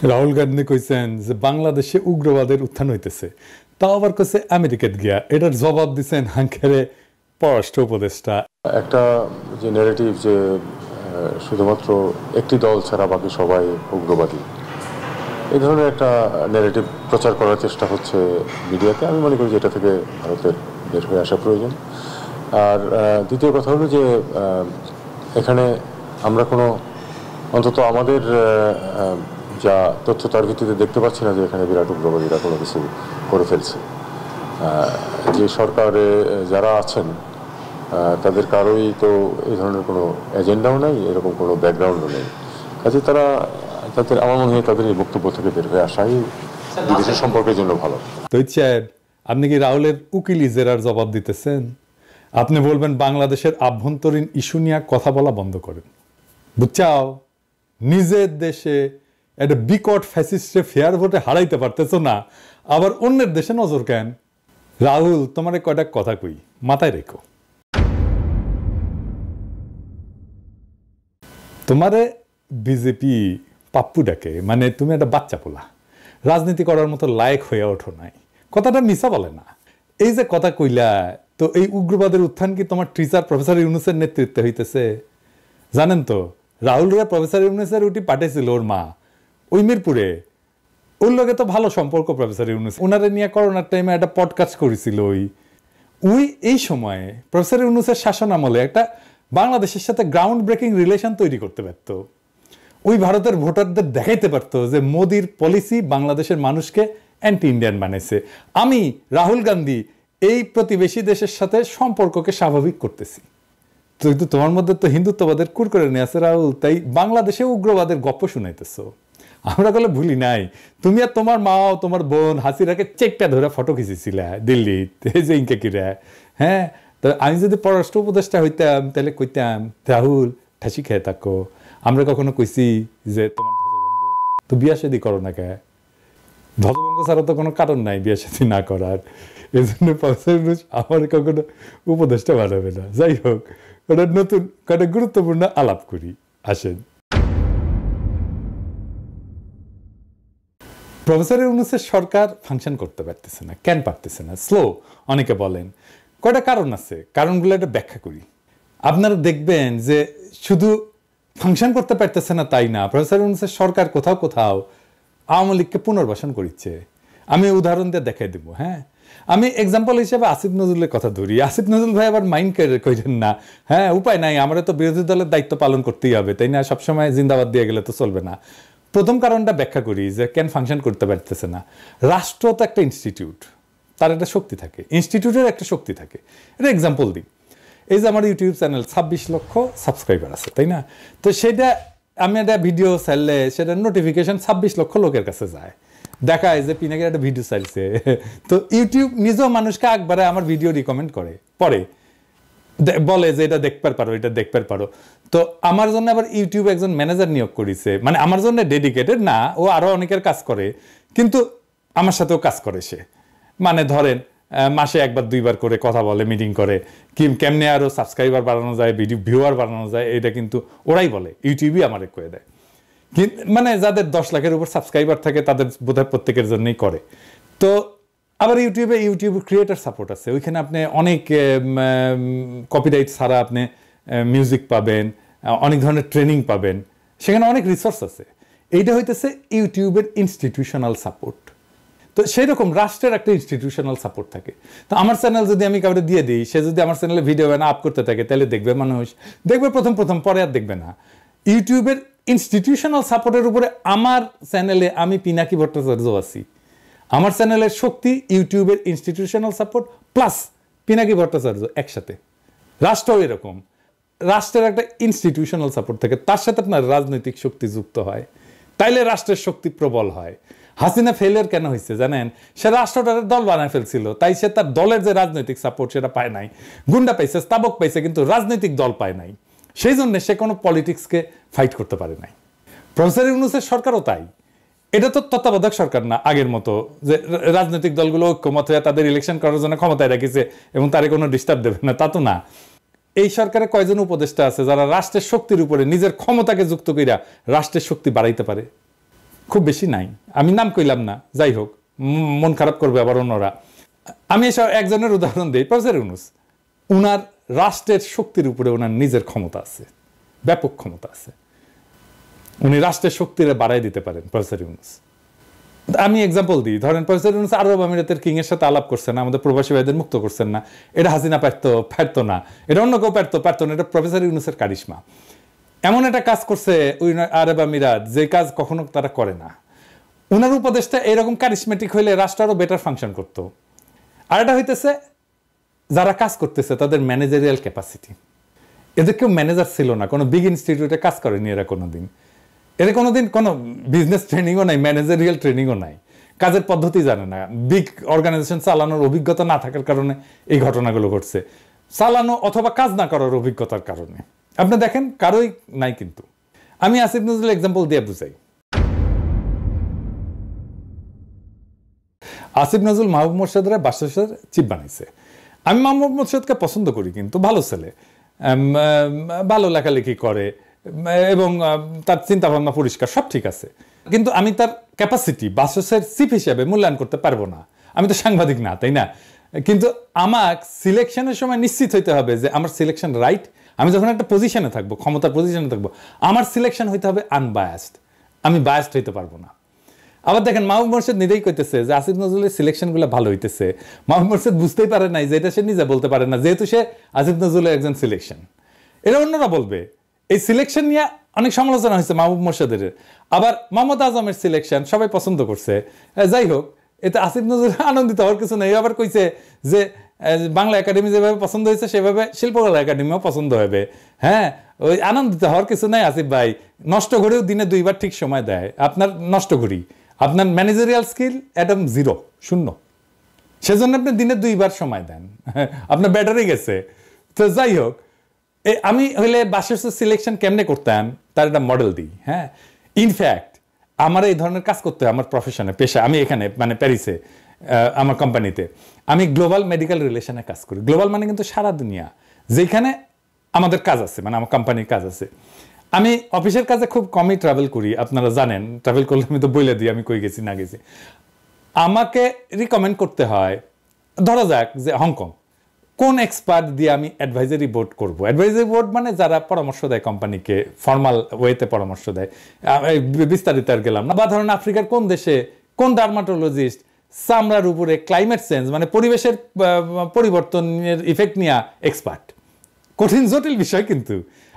রাহুল গান্ধী কইছেন যে বাংলাদেশে উগ্রবাদের উত্থান হইতেছে, তাও আবার কইছে আমেরিকাত গিয়া। এটার জবাব দিচ্ছেন হাঙ্কেরে পররাষ্ট্র উপদেষ্টা। একটা যে ন্যারেটিভ যে শুধুমাত্র একটি দল ছাড়া বাকি সবাই উগ্রবাদী, এই ধরনের একটা ন্যারেটিভ প্রচার করার চেষ্টা হচ্ছে মিডিয়াতে। আমি মনে করি যে এটা থেকে ভারতের বের হয়ে আসা প্রয়োজন। আর দ্বিতীয় কথা হলো যে এখানে আমরা কোনো অন্তত আমাদের যা তথ্য তার ভিত্তিতে দেখতে পাচ্ছি না যে এখানে বিরাট উগ্রবাদীরা কোনো কিছু করে ফেলছে। যে সরকারে যারা আছেন তাদের কারোই তো এই ধরনের কোনো এজেন্ডাও নেই, এরকম কোনো ব্যাকগ্রাউন্ডও নেই। কাজে তারা তাদের, আমার মনে হয় তাদের এই বক্তব্য থেকে বের হয়ে আসাই বিদেশের সম্পর্কের জন্য ভালো। তো সাহেব, আপনি কি রাহুলের উকিল ইজেরার জবাব দিতেছেন? আপনি বলবেন বাংলাদেশের আভ্যন্তরীণ ইস্যু নিয়ে কথা বলা বন্ধ করেন, বুঝছাও? নিজের দেশে একটা বিকট ফ্যাসিস্টে ফেয়ার ভোটে হারাইতে পারতেছ না, আবার অন্যের দেশে নজর কেন? রাহুল, তোমার কয়টা কথা কই, মাথায় রেখো। তোমারে বিজেপি পাপ্পু ডাকে, মানে তুমি একটা বাচ্চা পোলা, রাজনীতি করার মতো লায়ক হয়ে ওঠো নাই। কথাটা মিছা বলে না। এই যে কথা কইলা, তো এই উগ্রবাদের উত্থান কি তোমার টিচার প্রফেসর ইউনুসের নেতৃত্বে হইতেছে? জানেন তো, রাহুলরা প্রফেসর ইউনুসের উটি পাঠাইছিল ওর মা ওই মিরপুরে। ওর লগে তো ভালো সম্পর্ক প্রফেসর ইউনুস, ওনারে নিয়ে করোনার টাইমে একটা পডকাস্ট করেছিল। ওই এই সময়ে প্রফেসর ইউনুসের শাসন আমলে একটা বাংলাদেশের সাথে গ্রাউন্ড ব্রেকিং রিলেশন তৈরি করতে পারত। ওই ভারতের ভোটারদের দেখাইতে পারতো যে মোদির পলিসি বাংলাদেশের মানুষকে অ্যান্টি ইন্ডিয়ান বানাইছে। আমি রাহুল গান্ধী এই প্রতিবেশী দেশের সাথে সম্পর্ককে স্বাভাবিক করতেছি। কিন্তু তোমার মধ্যে তো হিন্দুত্ববাদের কুর করে নিয়ে আছে রাহুল, তাই বাংলাদেশে উগ্রবাদের গপ্প শুনাইতেছ। আমরা গেলে ভুলি নাই, তুমি আর তোমার মাও তোমার বোন হাসিরাকে চেকটা ধরে ফটো খিঁচেছিলে দিল্লিতে, যে ইনকে কিরা। হ্যাঁ, তো আমি যদি পররাষ্ট্র উপদেষ্টা হইতাম তাহলে কইতাম, রাহুল ঠাসি খেয়ে থাকো, আমরা কখনো কইছি যে তোমার ধ্বজভঙ্গ, তো বিয়া শাদী করো না কে? ধ্বজভঙ্গ ছাড়া তো কোনো কারণ নাই বিয়া শাদী না করার। এই জন্য আমার কখনো উপদেষ্টা বানাবে না। যাই হোক, ওটা নতুন কয়েকটা গুরুত্বপূর্ণ আলাপ করি, আসেন। প্রফেসর ইউনূসের সরকার ফাংশন করতে পারতেছে না। কেন পারতেছে না? স্লো অনেকে বলেন। কয়টা কারণ আছে, কারণগুলো একটা ব্যাখ্যা করি। আপনারা দেখবেন যে শুধু ফাংশন করতে পারতেছে না তাই না, প্রফেসর ইউনূসের সরকার কোথাও কোথাও আওয়ামী লীগকে পুনর্বাসন করিচ্ছে। আমি উদাহরণ দিয়ে দেখাই দেব। হ্যাঁ, আমি এক্সাম্পল হিসেবে আসিফ নজরুলের কথা ধরি। আসিফ নজরুল ভাই আবার মাইন্ড করেন না। হ্যাঁ, উপায় নাই, আমরা তো বিরোধী দলের দায়িত্ব পালন করতেই হবে, তাই না? সবসময় জিন্দাবাদ দিয়ে গেলে তো চলবে না। প্রথম কারণটা ব্যাখ্যা করি যে কেন ফাংশন করতে পারতেছে না। রাষ্ট্র তো একটা ইনস্টিটিউট, তার একটা শক্তি থাকে, ইনস্টিটিউটের একটা শক্তি থাকে। এটা এক্সাম্পল দিই, এই যে আমার ইউটিউব চ্যানেল 26 লক্ষ সাবস্ক্রাইবার আছে, তাই না? তো সেটা আমি একটা ভিডিও চাইলে সেটা নোটিফিকেশন 26 লক্ষ লোকের কাছে যায়, দেখায় যে পিনাকের একটা ভিডিও চাইছে। তো ইউটিউব নিজেও মানুষকে একবারে আমার ভিডিও রিকমেন্ড করে, পরে বলে যে এটা দেখতে পারো, এটা দেখতে পারো। তো আমার জন্য আবার ইউটিউব একজন ম্যানেজার নিয়োগ করেছে, মানে আমার জন্য ডেডিকেটেড না, ও আরো অনেকের কাজ করে, কিন্তু আমার সাথেও কাজ করে সে। মানে ধরেন মাসে একবার দুইবার করে কথা বলে, মিটিং করে, কেমনে আরো সাবস্ক্রাইবার বাড়ানো যায়, ভিডিও ভিউয়ার বাড়ানো যায়, এটা কিন্তু ওরাই বলে, ইউটিউবই আমার করে দেয়। মানে যাদের 10 লাখের উপর সাবস্ক্রাইবার থাকে তাদের বোধহয় প্রত্যেকের জন্যই করে। তো আবার ইউটিউব ক্রিয়েটার সাপোর্ট আছে, ওইখানে আপনি অনেক কপিরাইট ছাড়া আপনি মিউজিক পাবেন, অনেক ধরনের ট্রেনিং পাবেন, সেখানে অনেক রিসোর্স আছে। এইটা হইতেছে ইউটিউবের ইনস্টিটিউশনাল সাপোর্ট। তো সেই রকম রাষ্ট্রের একটা ইনস্টিটিউশনাল সাপোর্ট থাকে। তো আমার চ্যানেল যদি আমি কাউকে দিয়ে দিই, সে যদি আমার চ্যানেলে ভিডিও বানা আপ করতে থাকে, তাহলে দেখবে মানুষ, দেখবে প্রথম, পরে আর দেখবে না। ইউটিউবের ইনস্টিটিউশনাল সাপোর্টের উপরে আমার চ্যানেলে আমি পিনাকি ভট্টাচার্য আছি। আমার চ্যানেলের শক্তি ইউটিউবের institutional support plus Pinaki Bhattacharya একসাথে। রাষ্ট্রও এরকম, রাষ্ট্রের একটা ইনস্টিটিউশনাল সাপোর্ট থাকে, তার সাথে আপনার রাজনৈতিক শক্তি যুক্ত হয়, তাইলে রাষ্ট্রের শক্তি প্রবল হয়। হাসিনা ফেলিয়ার কেন হয়েছে জানেন? সে রাষ্ট্রটার দল বানায় ফেলছিল, তাই সে তার দলের যে রাজনৈতিক সাপোর্ট সেটা পায় নাই। গুন্ডা পাইছে, স্তাবক পাইছে, কিন্তু রাজনৈতিক দল পায় নাই। সেই জন্য সে কোনো পলিটিক্সকে ফাইট করতে পারে নাই। প্রফেসর ইউনূসের সরকারও তাই। এটা তো তত্ত্বাবধায়ক সরকার না আগের মতো, যে রাজনৈতিক দলগুলো ঐক্যমত হয়ে তাদের ইলেকশন করার জন্য ক্ষমতায় রেখেছে এবং তারে কোনো ডিস্টার্ব দেবে না, তা তো না। এই সরকারে কয়জন উপদেষ্টা আছে যারা রাষ্ট্রের শক্তির উপরে নিজের ক্ষমতাকে যুক্ত কইরা রাষ্ট্রের শক্তি বাড়াইতে পারে? খুব বেশি নাই, আমি নাম কইলাম না, যাই হোক মন খারাপ করবে আবার অন্যরা। আমি এসব একজনের উদাহরণ দিই, প্রফেসর ইউনূস। উনার রাষ্ট্রের শক্তির উপরে ওনার নিজের ক্ষমতা আছে, ব্যাপক ক্ষমতা আছে, উনি রাষ্ট্রের শক্তিরে বাড়াই দিতে পারেন প্রফেসর ইউনূস। আমি এক্সাম্পল দিই, ধরেন প্রফেসর ইউনূস আরব আমিরাতের কিং এর সাথে আলাপ করছেন না, আমাদের প্রবাসী ভাইদের মুক্ত করছেন না, এটা হাসিনা পারতো না, এটা অন্য কেউ পারতো না, এটা প্রফেসর ইউনূসের কারিশমা। এমন একটা কাজ করছে ওই আরব আমিরাত, যে কাজ কখনো তারা করে না। ওনার উপদেশটা এরকম কারিশমেটিক হইলে রাষ্ট্র আরো বেটার ফাংশন করতো। আর এটা হইতেছে যারা কাজ করতেছে তাদের ম্যানেজারিয়াল ক্যাপাসিটি। এদের কেউ ম্যানেজার ছিল না, কোনো বিগ ইনস্টিটিউটে কাজ করেনি এরা কোনোদিন, এরা কোনোদিন কোনো বিজনেস ট্রেনিংও নাই, ম্যানেজারিয়াল ট্রেনিংও নাই, কাজের পদ্ধতি জানে না, বিগ অর্গানাইজেশন চালানোর অভিজ্ঞতা না থাকার কারণে এই ঘটনাগুলো ঘটছে, চালানো অথবা কাজ না করার অভিজ্ঞতার কারণে। আপনি দেখেন কারোই নাই। কিন্তু আমি আসিফ নজরুল এক্সাম্পল দিয়ে বুঝাই। আসিফ নজরুল মাহবুব মোর্শেদের বাসার চিফ বানাইছে। আমি মাহবুব মোর্শেদকে পছন্দ করি, কিন্তু ভালো ছেলে, ভালো লেখালেখি করে এবং তার চিন্তাভাবনা পরিষ্কার, সব ঠিক আছে। কিন্তু আমি তার ক্যাপাসিটি বাসসের চিফ হিসেবে মূল্যায়ন করতে পারবো না, আমি তো সাংবাদিক না, তাই না? কিন্তু আমার সিলেকশনের সময় নিশ্চিত হইতে হবে যে আমার সিলেকশন রাইট। আমি যখন একটা পজিশনে থাকবো, ক্ষমতার পজিশনে থাকবো, আমার সিলেকশন হইতে হবে আনবায়াসড, আমি বায়াসড হইতে পারবো না। আবার দেখেন মাহবুব মোর্শেদ নিজেই কইতেছে যে আসিফ নজরুলের সিলেকশনগুলো ভালো হইতেছে। মাহবুব মোর্শেদ বুঝতেই পারে নাই যে এটা সে নিজে বলতে পারে না, যেহেতু সে আসিফ নজরুলের একজন সিলেকশন। এটা অন্যরা বলবে। এই সিলেকশন নিয়ে অনেক সমালোচনা হয়েছে মাহবুব মোর্শেদের। আবার মোহাম্মদ আজমের সিলেকশন সবাই পছন্দ করছে। যাই হোক, এতে আসিফ নজরুল আনন্দিত হওয়ার কিছু নেই। আবার কইছে যে বাংলা একাডেমি যেভাবে পছন্দ হয়েছে সেভাবে শিল্পকলা একাডেমিও পছন্দ হবে। হ্যাঁ, ওই আনন্দিত হওয়ার কিছু নাই আসিফ ভাই। নষ্ট ঘড়িও দিনে 2 বার ঠিক সময় দেয়। আপনার নষ্ট ঘড়ি, আপনার ম্যানেজারিয়াল স্কিল একদম 0, 0, সেজন্য আপনি দিনে 2 বার সময় দেন, আপনার ব্যাটারি গেছে। তো যাই হোক, আমি হইলে বাসের সিলেকশন কেমনে করতাম তার একটা মডেল দিই। হ্যাঁ, ইনফ্যাক্ট আমার এই ধরনের কাজ করতে হয় আমার প্রফেশনে, পেশা। আমি এখানে মানে প্যারিসে আমার কোম্পানিতে আমি গ্লোবাল মেডিকেল রিলেশনে কাজ করি। গ্লোবাল মানে কিন্তু সারা দুনিয়া, যেখানে আমাদের কাজ আছে, মানে আমার কোম্পানির কাজ আছে। আমি অফিসের কাজে খুব কমই ট্রাভেল করি, আপনারা জানেন। ট্রাভেল করলে আমি তো বলে দিই আমি কই গেছি না গেছি। আমাকে রিকমেন্ড করতে হয়, ধরা যাক যে হংকং, কোন এক্সপার্ট দিয়ে আমি অ্যাডভাইজারি বোর্ড করব। অ্যাডভাইজারি বোর্ড মানে যারা পরামর্শ দেয় কোম্পানিকে, ফর্মাল ওয়েতে পরামর্শ দেয়, বিস্তারিত আর গেলাম না। বা ধরেন আফ্রিকার কোন দেশে কোন ডার্মাটোলজিস্ট চামড়ার উপরে ক্লাইমেট চেঞ্জ মানে পরিবেশের পরিবর্তনের ইফেক্ট নিয়ে এক্সপার্ট। কঠিন জটিল বিষয়, কিন্তু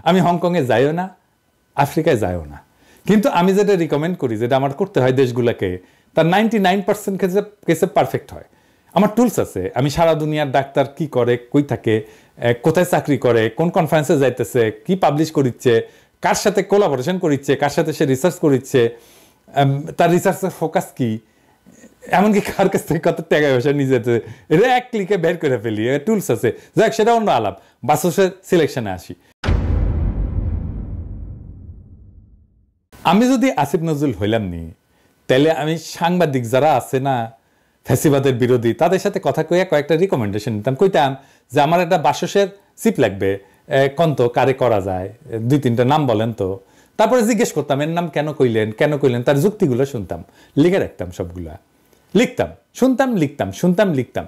আমি হংকংয়ে যাইও না, আফ্রিকায় যাইও না। কিন্তু আমি যেটা রিকমেন্ড করি, যেটা আমার করতে হয় দেশগুলোকে, তার 99% কেসে পারফেক্ট হয়। আমার টুলস আছে, আমি সারা দুনিয়ার ডাক্তার কি করে, কই থাকে, কোথায় চাকরি করে, কোন কনফারেন্সে যাইতেছে, কি পাবলিশ করিচ্ছে, কার সাথে কোলাবোরেশন করিচ্ছে, কার সাথে সে রিসার্চ করিচ্ছে, তার রিসার্চের ফোকাস কি, এমনকি কার কাছ থেকে কত টাকা পয়সা নিয়ে যেতে, এটা এক ক্লিকে বের করে ফেলি। টুলস আছে, যাক সেটা অন্য আলাপ। বাসসের সিলেকশনে আসি। আমি যদি আসিফ নজরুল হইলাম নি, তাহলে আমি সাংবাদিক যারা আছে না ফ্যাসিবাদের বিরোধী, তাদের সাথে কথা কইয়া কয়েকটা রিকমেন্ডেশন নিতাম। কইতাম যে আমার একটা বাসসের চিপ লাগবে, কন্ত কারে করা যায়, 2-3টা নাম বলেন তো। তারপরে জিজ্ঞেস করতাম এর নাম কেন কইলেন, তার যুক্তিগুলো শুনতাম, লিখে রাখতাম, সবগুলা লিখতাম, শুনতাম, লিখতাম।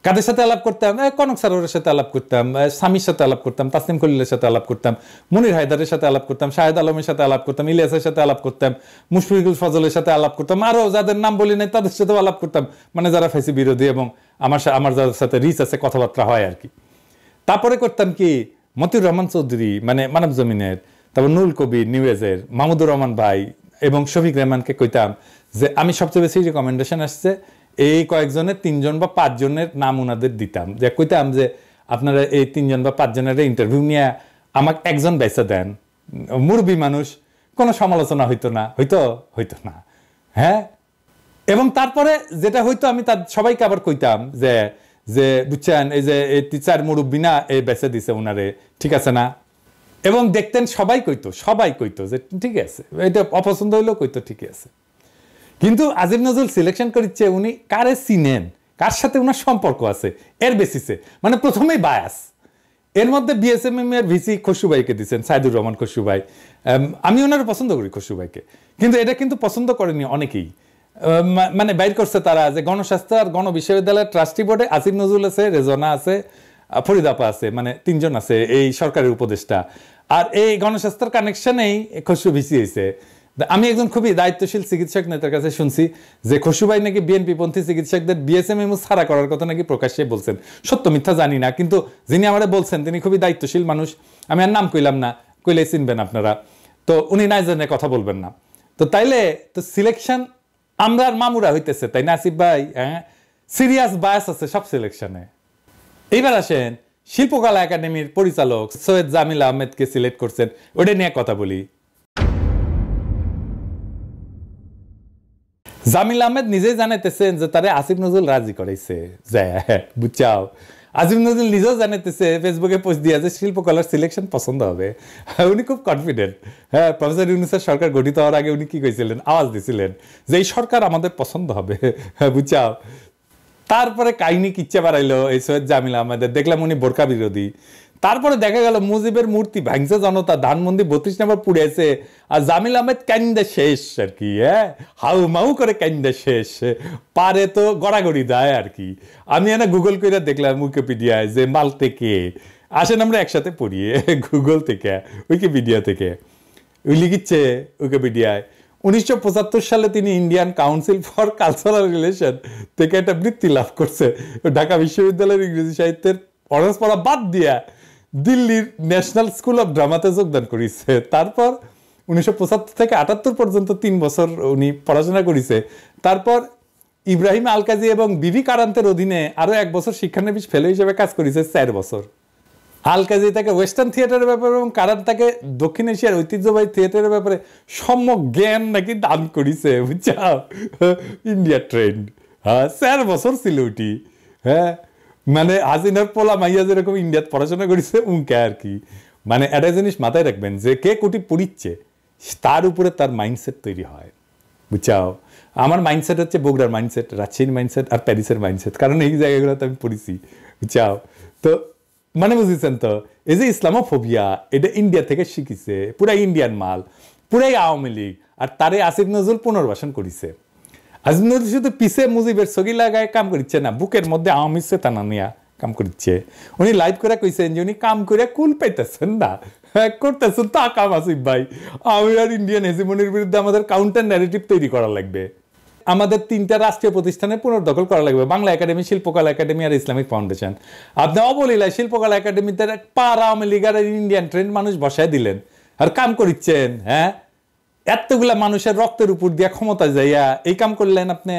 কাদের সাথে আলাপ করতাম? কনক সারোয়ারের সাথে আলাপ করতাম, স্বামীর সাথে আলাপ করতাম, তাসনিম খলিলের সাথে আলাপ করতাম, মনির হায়দারের সাথে আলাপ করতাম, শাহেদ আলমের সাথে আলাপ করতাম, ইলিয়াসের সাথে আলাপ করতাম, মুশফিকুল ফজলের সাথে আলাপ করতাম, আরো যাদের নাম বলি নাই তাদের সাথেও আলাপ করতাম, মানে যারা ফেসি বিরোধী এবং আমার যাদের সাথে রিচ আছে, কথাবার্তা হয় আর কি। তারপরে করতাম কি, মতিউর রহমান চৌধুরী মানে মানব জমিনের, তারপর নুরুল কবির নিউজের, মাহমুদুর রহমান ভাই এবং শফিক রেহমানকে কইতাম যে আমি সবচেয়ে বেশি রিকমেন্ডেশন আসছে এই কয়েকজনের 3জন বা 5 জনের নাম ওনাদের দিতাম, যে কইতাম যে আপনারা এই 3জন বা 5 জনের ইন্টারভিউ নিয়ে আমাকে একজন বেছে দেন। মুরব্বী মানুষ, কোনো সমালোচনা হইতো না। হ্যাঁ, এবং তারপরে যেটা হইতো আমি তার সবাইকে আবার কইতাম যে বুঝছেন এই যে এই টিচার মুরব্বী না, এই বেছে দিছে ওনারে, ঠিক আছে না? এবং দেখতেন সবাই কইতো যে ঠিক আছে, এটা অপছন্দ হইলেও কইতো ঠিক আছে। কিন্তু আসিফ নজরুল সিলেকশন করিচ্ছে উনি কারে চিনেন, কার সাথে ওনার সম্পর্ক আছে, এর বেসিসে, মানে প্রথমেই বায়াস। এর মধ্যে বিএসএমএম এর ভিসি খসরু ভাইকে দিচ্ছেন, সাইদুর রহমান খসরু ভাই। আমি ওনারা পছন্দ করি খসরু ভাইকে, কিন্তু এটা কিন্তু পছন্দ করেনি অনেকেই। মানে বাইর করছে তারা যে গণস্বাস্থ্য আর গণবিশ্ববিদ্যালয়ের ট্রাস্টি বোর্ডে আসিফ নজরুল আছে, রেজনা আছে, ফরিদাপা আছে, মানে 3 জন আছে এই সরকারের উপদেষ্টা। আর এই গণস্বাস্থ্যের কানেকশনেই খসরু ভিসি হয়েছে। আমি একজন খুবই দায়িত্বশীল চিকিৎসক নেতার কাছে শুনছি যে খসরু ভাই নাকি বিএনপি পন্থী চিকিৎসকদের বিএসএমএম ছাড়া করার কথা নাকি প্রকাশ্যে বলছেন। সত্য মিথ্যা জানি না, কিন্তু যিনি আমারে বলছেন তিনি খুবই দায়িত্বশীল মানুষ। আমি আর নাম কইলাম না, কইলে চিনবেন আপনারা। তো উনি না জানে কথা বলবেন না। তো তাইলে তো সিলেকশন আমরা আর মামুরা হইতেছে, তাই না আসিফ ভাই? হ্যাঁ, সিরিয়াস বায়াস আছে সব সিলেকশনে। এইবার আসেন, শিল্পকলা একাডেমির পরিচালক সৈয়দ জামিল আহমেদকে সিলেক্ট করছেন, ওটা নিয়ে কথা বলি। জামিল আহমেদ নিজেই জানাইতেছেন যে তারে আসিফ নজরুল রাজি করাইছে, বুঝছাও। আসিফ নজরুল নিজেও জানাইতেছে, ফেসবুকে পোস্ট দিয়ে যে শিল্পকলার সিলেকশন পছন্দ হবে। উনি খুব কনফিডেন্ট। হ্যাঁ, প্রফেসর ইউনূসের সরকার গঠিত হওয়ার আগে উনি কি কইছিলেন, আওয়াজ দিছিলেন যে এই সরকার আমাদের পছন্দ হবে, বুঝছাও। তারপরে কাহিনী কিচ্ছা বাড়াইলো এই সৈয়দ জামিল আহমেদের, দেখলাম উনি বোরকা বিরোধী। তারপরে দেখা গেল মুজিবের মূর্তি ভাঙছে জনতা, ধানমন্দির 32 নম্বর পুড়েছে, আর জামিল আহমেদ কান্দে শেষ আর কি। হ্যাঁ, হাউ মাউ করে কান্দে শেষ, পারে তো গড়াগড়ি দেয় আর কি। আমি এনে গুগল করে দেখলাম উইকিপিডিয়ায় যে মালতে কে। আসেন আমরা একসাথে পড়ি গুগল থেকে, উইকিপিডিয়া থেকে। ওই লিখিচ্ছে উইকিপিডিয়ায় 1975 সালে তিনি Indian council for cultural relation থেকে একটা বৃত্তি লাভ করছে। ঢাকা বিশ্ববিদ্যালয়ের ইংরেজি সাহিত্যের অনার্স পড়া বাদ দিয়া দিল্লির ন্যাশনাল স্কুল অফ ড্রামাতে যোগদান করেছে। তারপর 1975 থেকে 78 পর্যন্ত 3 বছর উনি পড়াশোনা করেছে। তারপর ইব্রাহিম আলকাজি এবং বিবি কারান্তের অধীনে আরো 1 বছর শিক্ষানবিশ ফেলো হিসেবে কাজ করেছে 4 বছর। আলকাজি তাকে ওয়েস্টার্ন থিয়েটারের ব্যাপারে এবং কারান্ত তাকে দক্ষিণ এশিয়ার ঐতিহ্যবাহী থিয়েটারের ব্যাপারে সম্যক জ্ঞান নাকি দান করেছে, বুঝছাও। India trend. হ্যাঁ, 4 বছর ছিল ওটি। হ্যাঁ, মানে হাসিনার পোলা মাইয়া যেরকম ইন্ডিয়াত পড়াশোনা করেছে উনকে আর কি। মানে একটা জিনিস মাথায় রাখবেন যে কে কোটি পড়িচ্ছে তার উপরে তার মাইন্ডসেট তৈরি হয়, বুঝছাও। আমার মাইন্ডসেট হচ্ছে বগুড়ার মাইন্ডসেট, রাজশাহীর মাইন্ডসেট আর প্যারিসের মাইন্ডসেট, কারণ এই জায়গাগুলোতে আমি পড়েছি, বুঝছাও। তো মানে বুঝেছেন তো, এই যে ইসলামোফোবিয়া এটা ইন্ডিয়া থেকে শিখিছে, পুরাই ইন্ডিয়ান মাল, পুরাই আওয়ামী লীগ। আর তারে আসিফ নজরুল পুনর্বাসন করেছে। আসিফ নজরুল শুধু পিছে মুজিবের ছবি লাগায় কাম করছে না, বুকের মধ্যে আওয়ামী চেতনা নিয়ে কাম করছে। উনি লাইভ করে কইছেন যে উনি কাম করে কুল পাইতেছেন না, করতেছেন তা কাম। আসিফ ভাই, আমি আর ইন্ডিয়ান হেজিমনির বিরুদ্ধে আমাদের কাউন্টার ন্যারেটিভ তৈরি করা লাগবে। আমাদের 3টা রাষ্ট্রীয় প্রতিষ্ঠানে পুনর্দখল করা লাগবে, বাংলা একাডেমি, শিল্পকলা একাডেমি আর ইসলামিক ফাউন্ডেশন। আপনি অবলীলায় শিল্পকলা একাডেমিতে পাড়া আওয়ামী লীগ আর ইন্ডিয়ান ট্রেন্ড মানুষ বসায় দিলেন আর কাম করিচ্ছেন। হ্যাঁ, এতগুলা মানুষের রক্তের উপর দিয়া ক্ষমতা যাইয়া এই কাম করলেন আপনি।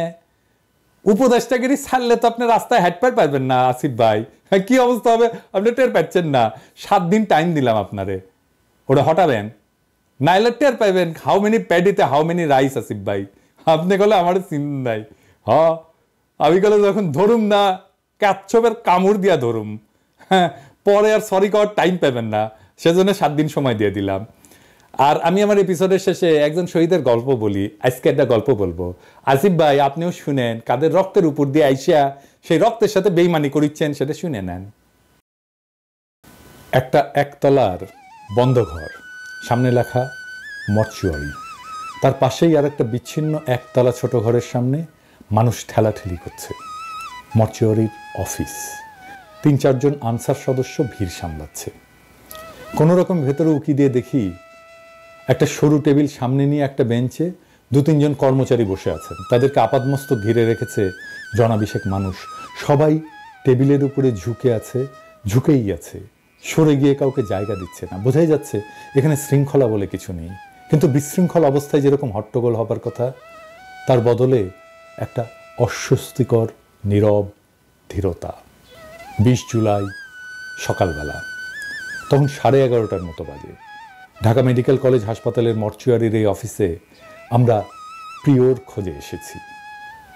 উপদেষ্টাগিরি ছাড়লে তো আপনি রাস্তায় হাঁটতে পারবেন না আসিফ ভাই। হ্যাঁ, কি অবস্থা হবে আপনি টের পাচ্ছেন না। 7 দিন টাইম দিলাম আপনারে, ওটা হটাবেন, নাইলে টের পাইবেন হাউ মেনি প্যাডিতে হাউ মেনি রাইস। আসিফ ভাই, আপনি গেলে আমার চিন নাই। হ্যাঁ, আমি গেলে যখন ধরুম না কাচ্ছপের কামড় দিয়া ধরুম। হ্যাঁ, পরে আর সরি করার টাইম পাবেন না, সেজন্য 7 দিন সময় দিয়ে দিলাম। আর আমি আমার এপিসোডের শেষে একজন শহীদের গল্প বলি। আজকে একটা গল্প বলবো, আসিফ ভাই আপনিও শুনেন, কাদের রক্তের উপর দিয়ে আইসা সেই রক্তের সাথে বেইমানি করিচ্ছেন সেটা শুনে নেন। একটা একতলার বন্ধ ঘর, সামনে লেখা মর্চুয়ারি, তার পাশেই আর একটা বিচ্ছিন্ন একতলা ছোট ঘরের সামনে মানুষ ঠেলাঠেলি করছে। মর্চুয়ারির অফিস, 3-4 জন আনসার সদস্য ভিড় সামলাচ্ছে। কোনো রকম ভেতরে উকি দিয়ে দেখি একটা সরু টেবিল সামনে নিয়ে একটা বেঞ্চে 2-3 জন কর্মচারী বসে আছেন। তাদেরকে আপাদমস্তক ঘিরে রেখেছে জনাবিশেক মানুষ। সবাই টেবিলের উপরে ঝুঁকে আছে, ঝুঁকেই আছে, সরে গিয়ে কাউকে জায়গা দিচ্ছে না। বোঝাই যাচ্ছে এখানে শৃঙ্খলা বলে কিছু নেই। কিন্তু বিশৃঙ্খল অবস্থায় যেরকম হট্টগোল হবার কথা, তার বদলে একটা অস্বস্তিকর নীরব ধীরতা। 20 জুলাই সকালবেলা, তখন 11:30টার মতো বাজে। ঢাকা মেডিকেল কলেজ হাসপাতালের মর্চুয়ারির এই অফিসে আমরা প্রিয়র খোঁজে এসেছি।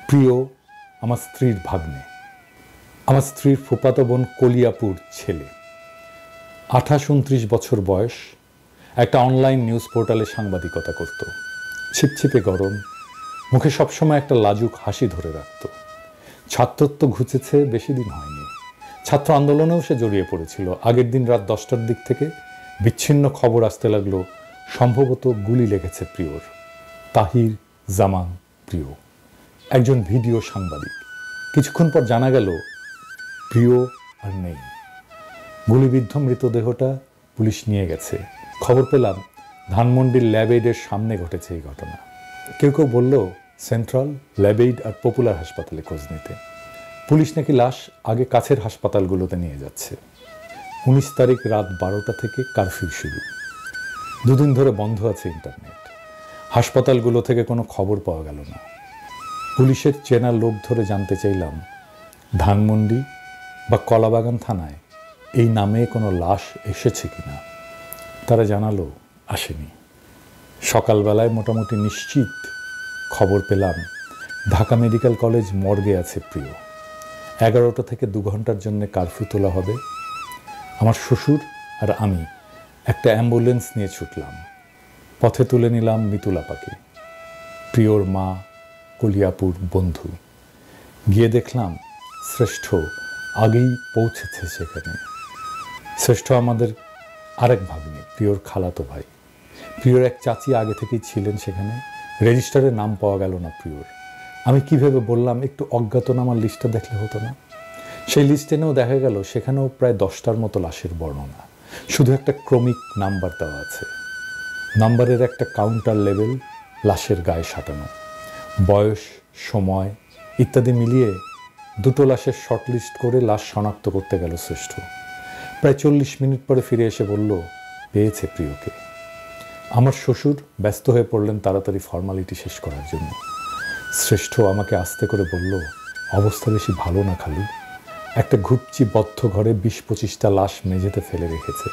প্রিয় আমার স্ত্রীর ভাগ্নে, আমার স্ত্রীর ফুফাতো বোন কলিয়াপুর ছেলে। 28-29 বছর বয়স, একটা অনলাইন নিউজ পোর্টালে সাংবাদিকতা করত। ছিপছিপে গরম, মুখে সবসময় একটা লাজুক হাসি ধরে রাখত। ছাত্রত্ব ঘুচেছে, বেশি দিন হয়নি। ছাত্র আন্দোলনেও সে জড়িয়ে পড়েছিল। আগের দিন রাত 10টার দিক থেকে বিচ্ছিন্ন খবর আসতে লাগলো, সম্ভবত গুলি লেগেছে প্রিয়র। তাহির জামান প্রিয়, একজন ভিডিও সাংবাদিক। কিছুক্ষণ পর জানা গেল প্রিয় আর নেই। গুলিবিদ্ধ মৃতদেহটা পুলিশ নিয়ে গেছে। খবর পেলাম ধানমন্ডির ল্যাবএইডের সামনে ঘটেছে এই ঘটনা। কেউ কেউ বলল সেন্ট্রাল, ল্যাবএইড আর পপুলার হাসপাতালে খোঁজ নিতে। পুলিশ নাকি লাশ আগে কাছের হাসপাতালগুলোতে নিয়ে যাচ্ছে। 19 তারিখ রাত 12টা থেকে কারফিউ শুরু। দুদিন ধরে বন্ধ আছে ইন্টারনেট। হাসপাতালগুলো থেকে কোনো খবর পাওয়া গেল না। পুলিশের চেনা লোক ধরে জানতে চাইলাম ধানমন্ডি বা কলাবাগান থানায় এই নামে কোনো লাশ এসেছে কিনা। তারা জানালো আসেনি। সকালবেলায় মোটামুটি নিশ্চিত খবর পেলাম ঢাকা মেডিকেল কলেজ মর্গে আছে প্রিয়। 11টা থেকে 2 ঘন্টার জন্য কারফিউ তোলা হবে। আমার শ্বশুর আর আমি একটা অ্যাম্বুলেন্স নিয়ে ছুটলাম। পথে তুলে নিলাম মিতুলাপাকে, প্রিয়র মা, কলিয়াপুর বন্ধু। গিয়ে দেখলাম শ্রেষ্ঠ আগেই পৌঁছেছে সেখানে। শ্রেষ্ঠ আমাদের আরেক ভাগ্নে, প্রিয়র খালাতো ভাই। প্রিয়র এক চাচি আগে থেকেই ছিলেন সেখানে। রেজিস্টারে নাম পাওয়া গেল না প্রিয়র। আমি কিভাবে বললাম একটু অজ্ঞাতনামার লিস্টটা দেখলে হতো না? সেই লিস্ট এনেও দেখা গেল সেখানেও প্রায় 10টার মতো লাশের বর্ণনা। শুধু একটা ক্রমিক নাম্বার দেওয়া আছে। নাম্বারের একটা কাউন্টার লেভেল লাশের গায়ে সাঁটানো। বয়স, সময় ইত্যাদি মিলিয়ে 2টো লাশের শর্টলিস্ট করে লাশ শনাক্ত করতে গেল শ্রেষ্ঠ। প্রায় 40 মিনিট পরে ফিরে এসে বলল পেয়েছে প্রিয়কে। আমার শ্বশুর ব্যস্ত হয়ে পড়লেন তাড়াতাড়ি ফর্মালিটি শেষ করার জন্য। শ্রেষ্ঠ আমাকে আস্তে করে বলল অবস্থা বেশি ভালো না খালু। একটা ঘুপচি বদ্ধ ঘরে 20-25টা লাশ মেঝেতে ফেলে রেখেছে।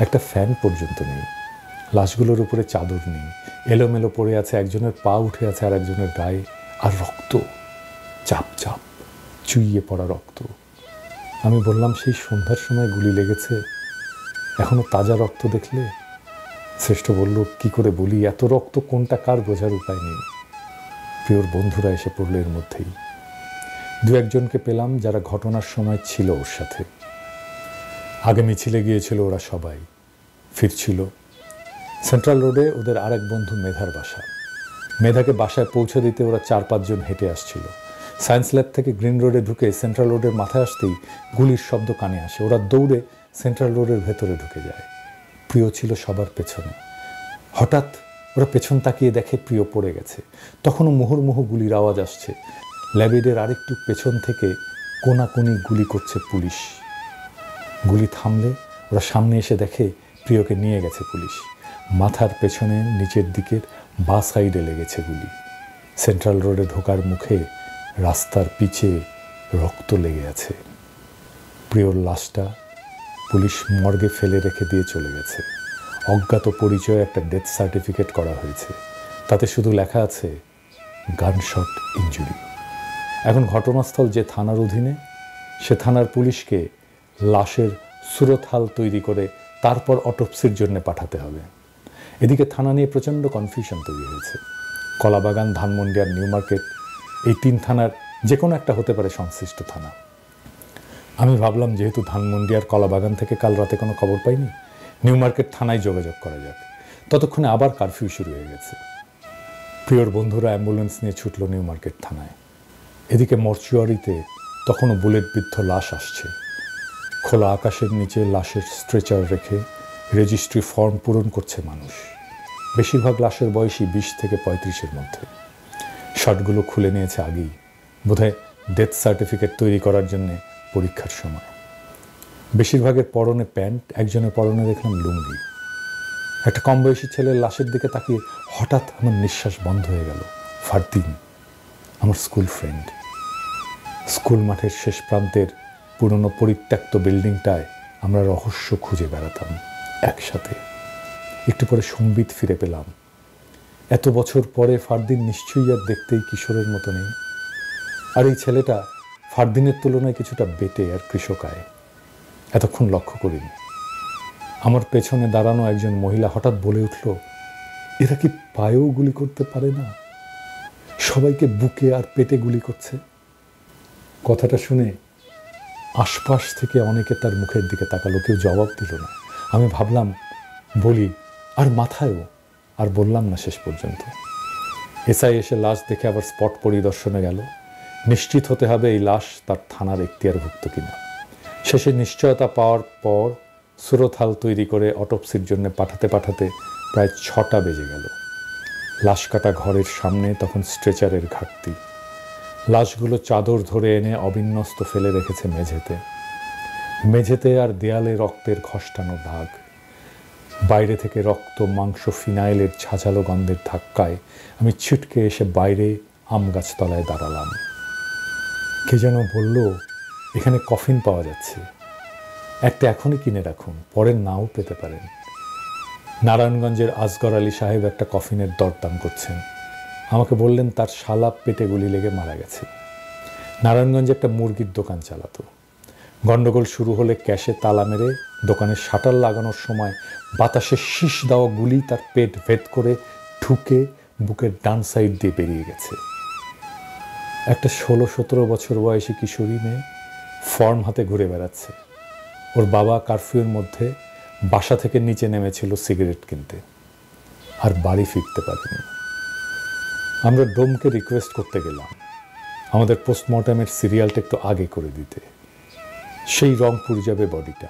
একটা ফ্যান পর্যন্ত নেই। লাশগুলোর উপরে চাদর নেই, এলোমেলো পড়ে আছে। একজনের পা উঠে আছে আর একজনের গায়ে। আর রক্ত, চাপ চাপ চুইয়ে পড়া রক্ত। আমি বললাম সেই সন্ধ্যার সময় গুলি লেগেছে, এখনো তাজা রক্ত দেখলে? শ্রেষ্ঠ বলল কি করে বলি, এত রক্ত কোনটা কার বোঝার উপায় নেই। প্রিয়র বন্ধুরা এসে পড়ল এর মধ্যেই। 2-1জনকে পেলাম যারা ঘটনার সময় ছিল ওর সাথে। আগে মিছিলে গিয়েছিল ওরা সবাই, ফিরছিল। সেন্ট্রাল রোডে ওদের আরেক বন্ধু মেধার বাসা। মেধাকে বাসায় পৌঁছে দিতে ওরা 4-5 জন হেঁটে আসছিল। সায়েন্স ল্যাব থেকে গ্রিন রোডে ঢুকে সেন্ট্রাল রোডের মাথায় আসতেই গুলির শব্দ কানে আসে। ওরা দৌড়ে সেন্ট্রাল রোডের ভেতরে ঢুকে যায়। প্রিয় ছিল সবার পেছনে। হঠাৎ ওরা পেছন তাকিয়ে দেখে প্রিয় পড়ে গেছে। তখনও মুহুর্মুহু গুলির আওয়াজ আসছে। ল্যাবএইডের আরেকটু পেছন থেকে কোনাকুনি গুলি করছে পুলিশ। গুলি থামলে ওরা সামনে এসে দেখে প্রিয়কে নিয়ে গেছে পুলিশ। মাথার পেছনে নিচের দিকের বাঁ সাইডে লেগেছে গুলি। সেন্ট্রাল রোডে ঢোকার মুখে রাস্তার পিছে রক্ত লেগে আছে। প্রিয়র লাশটা পুলিশ মর্গে ফেলে রেখে দিয়ে চলে গেছে। অজ্ঞাত পরিচয়ে একটা ডেথ সার্টিফিকেট করা হয়েছে। তাতে শুধু লেখা আছে গানশট ইনজুরি। এখন ঘটনাস্থল যে থানার অধীনে, সে থানার পুলিশকে লাশের সুরতহাল তৈরি করে তারপর অটোপসির জন্য পাঠাতে হবে। এদিকে থানা নিয়ে প্রচণ্ড কনফিউশন তৈরি হয়েছে। কলাবাগান, ধানমন্ডি আর নিউ মার্কেট, এই 3 থানার যে কোনো একটা হতে পারে সংশ্লিষ্ট থানা। আমি ভাবলাম যেহেতু ধানমন্ডি আর কলাবাগান থেকে কাল রাতে কোনো খবর পাইনি, নিউ মার্কেট থানায় যোগাযোগ করা যাক। ততক্ষণে আবার কারফিউ শুরু হয়ে গেছে। প্রিয়র বন্ধুরা অ্যাম্বুলেন্স নিয়ে ছুটল নিউ মার্কেট থানায়। এদিকে মর্চুয়ারিতে তখনও বুলেটবিদ্ধ লাশ আসছে। খোলা আকাশের নিচে লাশের স্ট্রেচার রেখে রেজিস্ট্রি ফর্ম পূরণ করছে মানুষ। বেশিরভাগ লাশের বয়সই 20 থেকে 35-এর মধ্যে। শার্টগুলো খুলে নিয়েছে আগেই, বোধহয় ডেথ সার্টিফিকেট তৈরি করার জন্যে পরীক্ষার সময়। বেশিরভাগের পরনে প্যান্ট, একজনের পরনে দেখলাম লুঙ্গি। একটা কম বয়সী ছেলের লাশের দিকে তাকিয়ে হঠাৎ আমার নিঃশ্বাস বন্ধ হয়ে গেল। ফারদিন, আমার স্কুল ফ্রেন্ড। স্কুল মাঠের শেষ প্রান্তের পুরনো পরিত্যক্ত বিল্ডিংটায় আমরা রহস্য খুঁজে বেড়াতাম একসাথে। একটু পরে সম্বিত ফিরে পেলাম। এত বছর পরে ফারদিন নিশ্চয়ই আর দেখতেই কিশোরের মতো নেই। আর এই ছেলেটা ফারদিনের তুলনায় কিছুটা বেটে আর কৃষকায়। এতক্ষণ লক্ষ্য করিনি। আমার পেছনে দাঁড়ানো একজন মহিলা হঠাৎ বলে উঠল, এরা কি পায়েও গুলি করতে পারে না? সবাইকে বুকে আর পেটে গুলি করছে। কথাটা শুনে আশপাশ থেকে অনেকে তার মুখের দিকে তাকালো, কেউ জবাব দিল না। আমি ভাবলাম বলি, আর মাথায়ও, আর বললাম না শেষ পর্যন্ত। এসআই এসে লাশ দেখে আবার স্পট পরিদর্শনে গেল, নিশ্চিত হতে হবে এই লাশ তার থানার এখতিয়ারভুক্ত কিনা। শেষে নিশ্চয়তা পাওয়ার পর সুরতহাল তৈরি করে অটোপসির জন্য পাঠাতে পাঠাতে প্রায় 6টা বেজে গেল। লাশ কাটা ঘরের সামনে তখন স্ট্রেচারের ঘাটতি। লাশগুলো চাদর ধরে এনে অবিন্যস্ত ফেলে রেখেছে মেঝেতে আর দেয়ালে রক্তের খসটানো দাগ। বাইরে থেকে রক্ত, মাংস, ফিনাইলের ঝাঁঝালো গন্ধের ধাক্কায় আমি ছিটকে এসে বাইরে আম গাছতলায় দাঁড়ালাম। কে যেন বলল, এখানে কফিন পাওয়া যাচ্ছে, একটা এখনই কিনে রাখুন, পরে নাও পেতে পারেন। নারায়ণগঞ্জের আসগর আলী সাহেব একটা কফিনের দরদাম করছেন। আমাকে বললেন তার শালা পেটে গুলি লেগে মারা গেছে। নারায়ণগঞ্জে একটা মুরগির দোকান চালাতো। গন্ডগোল শুরু হলে ক্যাশে তালা মেরে দোকানের শাটার লাগানোর সময় বাতাসে শীষ দেওয়া গুলি তার পেট ভেদ করে ঢুকে বুকের ডান সাইড দিয়ে বেরিয়ে গেছে। একটা 16-17 বছর বয়সী কিশোরী মেয়ে ফর্ম হাতে ঘুরে বেড়াচ্ছে। ওর বাবা কারফিউর মধ্যে বাসা থেকে নিচে নেমেছিল সিগারেট কিনতে, আর বাড়ি ফিরতে পারেনি। আমরা ডোমকে রিকোয়েস্ট করতে গেলাম আমাদের পোস্টমর্টমের সিরিয়ালটা একটু আগে করে দিতে, সেই রংপুর যাবে বডিটা।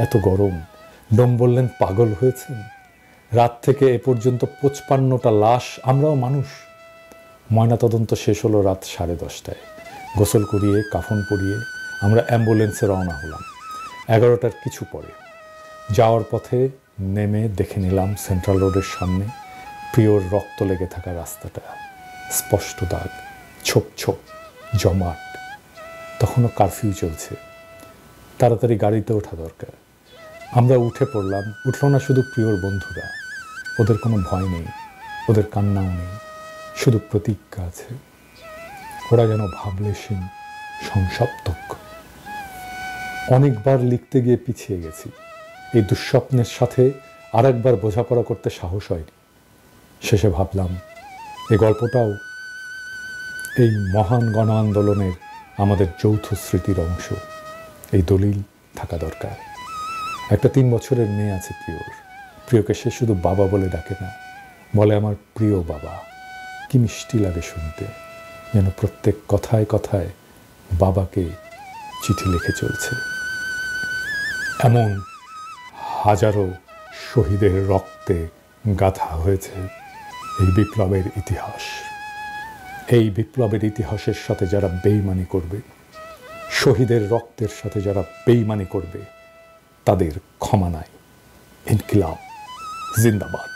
এত গরম। ডোম বললেন, পাগল হয়েছেন? রাত থেকে এ পর্যন্ত 55টা লাশ, আমরাও মানুষ। ময়নাতদন্ত শেষ হলো রাত 10:30টায়। গোসল করিয়ে কাফন পরিয়ে আমরা অ্যাম্বুলেন্সে রওনা হলাম 11টার কিছু পরে। যাওয়ার পথে নেমে দেখে নিলাম সেন্ট্রাল রোডের সামনে প্রিয়র রক্ত লেগে থাকা রাস্তাটা, স্পষ্ট দাগ, ছোপ ছোপ, জমাট। তখনও কারফিউ চলছে, তাড়াতাড়ি গাড়িতে ওঠা দরকার। আমরা উঠে পড়লাম। উঠল না শুধু প্রিয়র বন্ধুরা, ওদের কোনো ভয় নেই, ওদের কান্নাও নেই, শুধু প্রতিজ্ঞা আছে। ওরা যেন ভাবলেশীন, সংসপ্তক। অনেকবার লিখতে গিয়ে পিছিয়ে গেছি। এই দুঃস্বপ্নের সাথে আরেকবার বোঝাপড়া করতে সাহস হয়নি। শেষে ভাবলাম এই গল্পটাও এই মহান গণ আন্দোলনের আমাদের যৌথ স্মৃতির অংশ। এই দলিল থাকা দরকার। একটা 3 বছরের মেয়ে আছে প্রিয়কে সে শুধু বাবা বলে ডাকে না, বলে আমার প্রিয় বাবা। কি মিষ্টি লাগে শুনতে, যেন প্রত্যেক কথায় কথায় বাবাকে চিঠি লিখে চলছে। এমন হাজারো শহীদের রক্তে গাঁথা হয়েছে এই বিপ্লবের ইতিহাস। এই বিপ্লবের ইতিহাসের সাথে যারা বেইমানি করবে, শহীদের রক্তের সাথে যারা বেইমানি করবে, তাদের ক্ষমা নাই। ইনকিলাব জিন্দাবাদ।